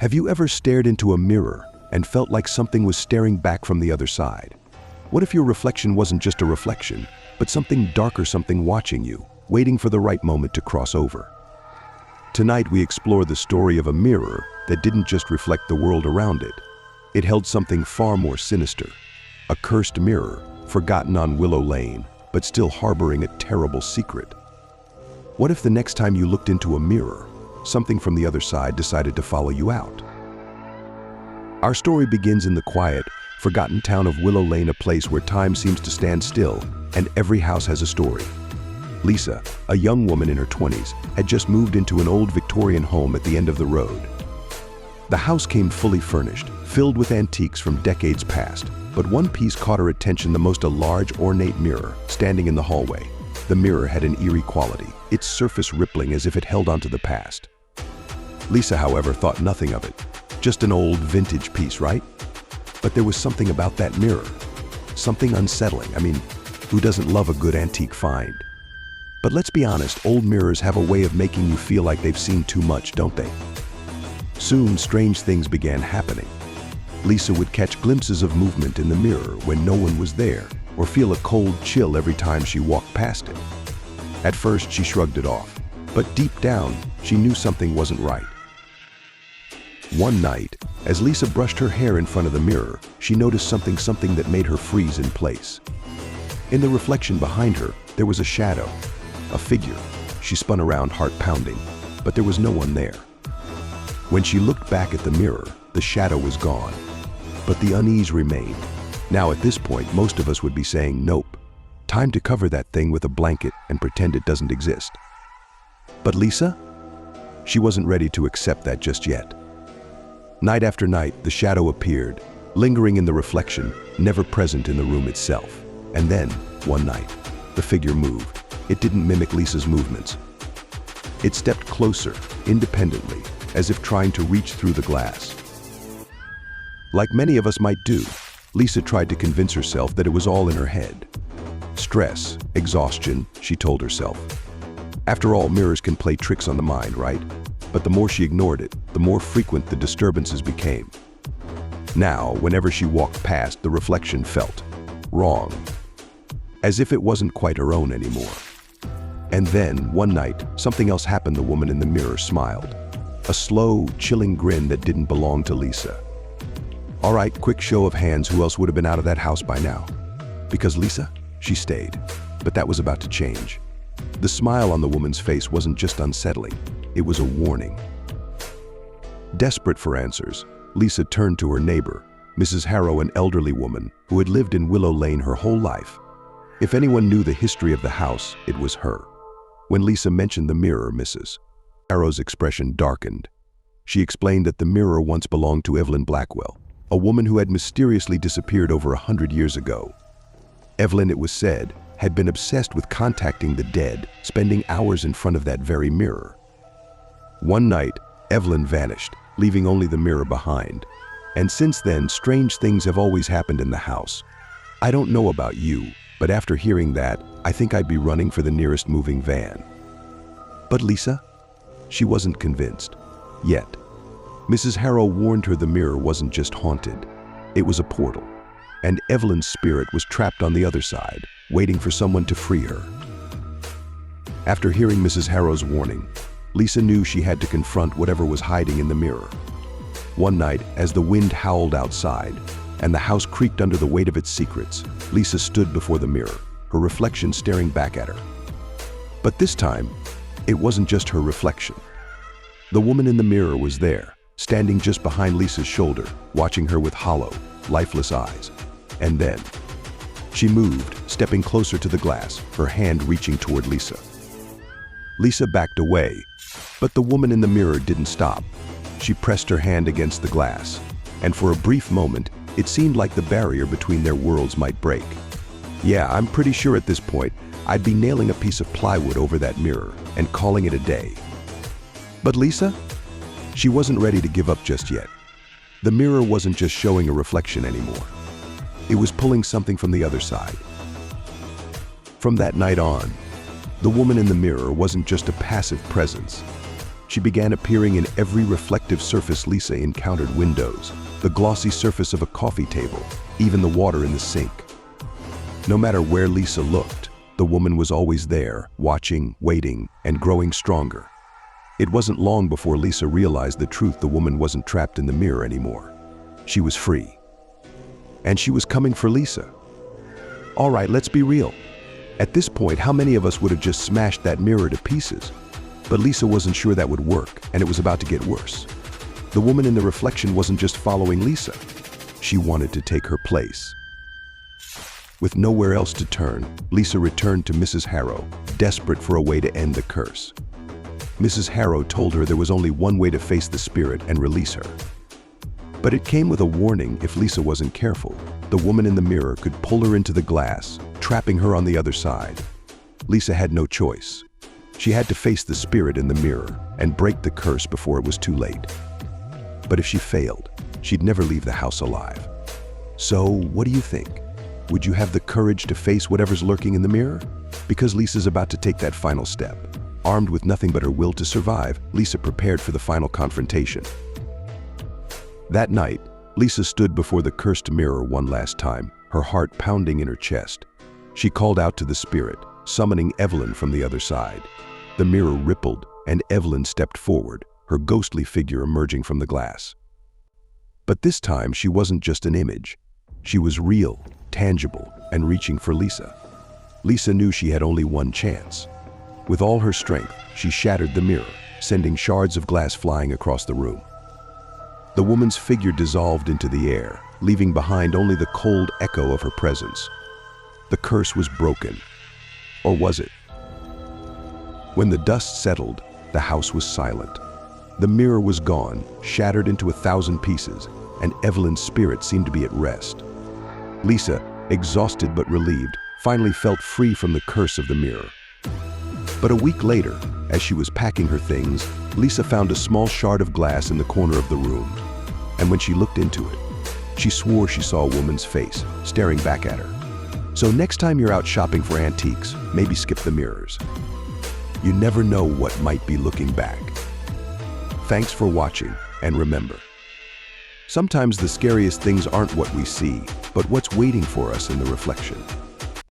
Have you ever stared into a mirror and felt like something was staring back from the other side? What if your reflection wasn't just a reflection, but something darker, something watching you, waiting for the right moment to cross over? Tonight we explore the story of a mirror that didn't just reflect the world around it. It held something far more sinister. A cursed mirror, forgotten on Willow Lane, but still harboring a terrible secret. What if the next time you looked into a mirror, something from the other side decided to follow you out? Our story begins in the quiet, forgotten town of Willow Lane, a place where time seems to stand still and every house has a story. Lisa, a young woman in her 20s, had just moved into an old Victorian home at the end of the road. The house came fully furnished, filled with antiques from decades past, but one piece caught her attention the most: a large, ornate mirror standing in the hallway. The mirror had an eerie quality, its surface rippling as if it held onto the past. Lisa, however, thought nothing of it. Just an old vintage piece, right? But there was something about that mirror. Something unsettling. I mean, who doesn't love a good antique find? But let's be honest, old mirrors have a way of making you feel like they've seen too much, don't they? Soon, strange things began happening. Lisa would catch glimpses of movement in the mirror when no one was there, or feel a cold chill every time she walked past it. At first, she shrugged it off, but deep down, she knew something wasn't right. One night, as Lisa brushed her hair in front of the mirror, she noticed something that made her freeze in place. In the reflection behind her, there was a shadow, a figure. She spun around, heart pounding, but there was no one there. When she looked back at the mirror, the shadow was gone, but the unease remained. Now at this point, most of us would be saying, nope, time to cover that thing with a blanket and pretend it doesn't exist. But Lisa? She wasn't ready to accept that just yet. Night after night, the shadow appeared, lingering in the reflection, never present in the room itself. And then, one night, the figure moved. It didn't mimic Lisa's movements. It stepped closer, independently, as if trying to reach through the glass. Like many of us might do, Lisa tried to convince herself that it was all in her head. Stress, exhaustion, she told herself. After all, mirrors can play tricks on the mind, right? But the more she ignored it, the more frequent the disturbances became. Now, whenever she walked past, the reflection felt wrong, as if it wasn't quite her own anymore. And then, one night, something else happened. The woman in the mirror smiled. A slow, chilling grin that didn't belong to Lisa. All right, quick show of hands, who else would have been out of that house by now? Because Lisa, she stayed. But that was about to change. The smile on the woman's face wasn't just unsettling, it was a warning. Desperate for answers, Lisa turned to her neighbor, Mrs. Harrow, an elderly woman who had lived in Willow Lane her whole life. If anyone knew the history of the house, it was her. When Lisa mentioned the mirror, Mrs. Harrow's expression darkened. She explained that the mirror once belonged to Evelyn Blackwell, a woman who had mysteriously disappeared over 100 years ago. Evelyn, it was said, had been obsessed with contacting the dead, spending hours in front of that very mirror. One night, Evelyn vanished, leaving only the mirror behind. And since then, strange things have always happened in the house. I don't know about you, but after hearing that, I think I'd be running for the nearest moving van. But Lisa? She wasn't convinced. Yet. Mrs. Harrow warned her the mirror wasn't just haunted. It was a portal. And Evelyn's spirit was trapped on the other side, waiting for someone to free her. After hearing Mrs. Harrow's warning, Lisa knew she had to confront whatever was hiding in the mirror. One night, as the wind howled outside, and the house creaked under the weight of its secrets, Lisa stood before the mirror, her reflection staring back at her. But this time, it wasn't just her reflection. The woman in the mirror was there, standing just behind Lisa's shoulder, watching her with hollow, lifeless eyes. And then, she moved, stepping closer to the glass, her hand reaching toward Lisa. Lisa backed away, but the woman in the mirror didn't stop. She pressed her hand against the glass, and for a brief moment, it seemed like the barrier between their worlds might break. Yeah, I'm pretty sure at this point, I'd be nailing a piece of plywood over that mirror and calling it a day. But Lisa? She wasn't ready to give up just yet. The mirror wasn't just showing a reflection anymore. It was pulling something from the other side. From that night on, the woman in the mirror wasn't just a passive presence. She began appearing in every reflective surface Lisa encountered: windows, the glossy surface of a coffee table, even the water in the sink. No matter where Lisa looked, the woman was always there, watching, waiting, and growing stronger. It wasn't long before Lisa realized the truth: the woman wasn't trapped in the mirror anymore. She was free. And she was coming for Lisa. All right, let's be real. At this point, how many of us would have just smashed that mirror to pieces? But Lisa wasn't sure that would work, and it was about to get worse. The woman in the reflection wasn't just following Lisa. She wanted to take her place. With nowhere else to turn, Lisa returned to Mrs. Harrow, desperate for a way to end the curse. Mrs. Harrow told her there was only one way to face the spirit and release her. But it came with a warning: if Lisa wasn't careful, the woman in the mirror could pull her into the glass, trapping her on the other side. Lisa had no choice. She had to face the spirit in the mirror and break the curse before it was too late. But if she failed, she'd never leave the house alive. So, what do you think? Would you have the courage to face whatever's lurking in the mirror? Because Lisa's about to take that final step. Armed with nothing but her will to survive, Lisa prepared for the final confrontation. That night, Lisa stood before the cursed mirror one last time, her heart pounding in her chest. She called out to the spirit, summoning Evelyn from the other side. The mirror rippled, and Evelyn stepped forward, her ghostly figure emerging from the glass. But this time, she wasn't just an image. She was real, tangible, and reaching for Lisa. Lisa knew she had only one chance. With all her strength, she shattered the mirror, sending shards of glass flying across the room. The woman's figure dissolved into the air, leaving behind only the cold echo of her presence. The curse was broken. Or was it? When the dust settled, the house was silent. The mirror was gone, shattered into 1,000 pieces, and Evelyn's spirit seemed to be at rest. Lisa, exhausted but relieved, finally felt free from the curse of the mirror. But a week later, as she was packing her things, Lisa found a small shard of glass in the corner of the room. And when she looked into it, she swore she saw a woman's face, staring back at her. So next time you're out shopping for antiques, maybe skip the mirrors. You never know what might be looking back. Thanks for watching, and remember, sometimes the scariest things aren't what we see, but what's waiting for us in the reflection.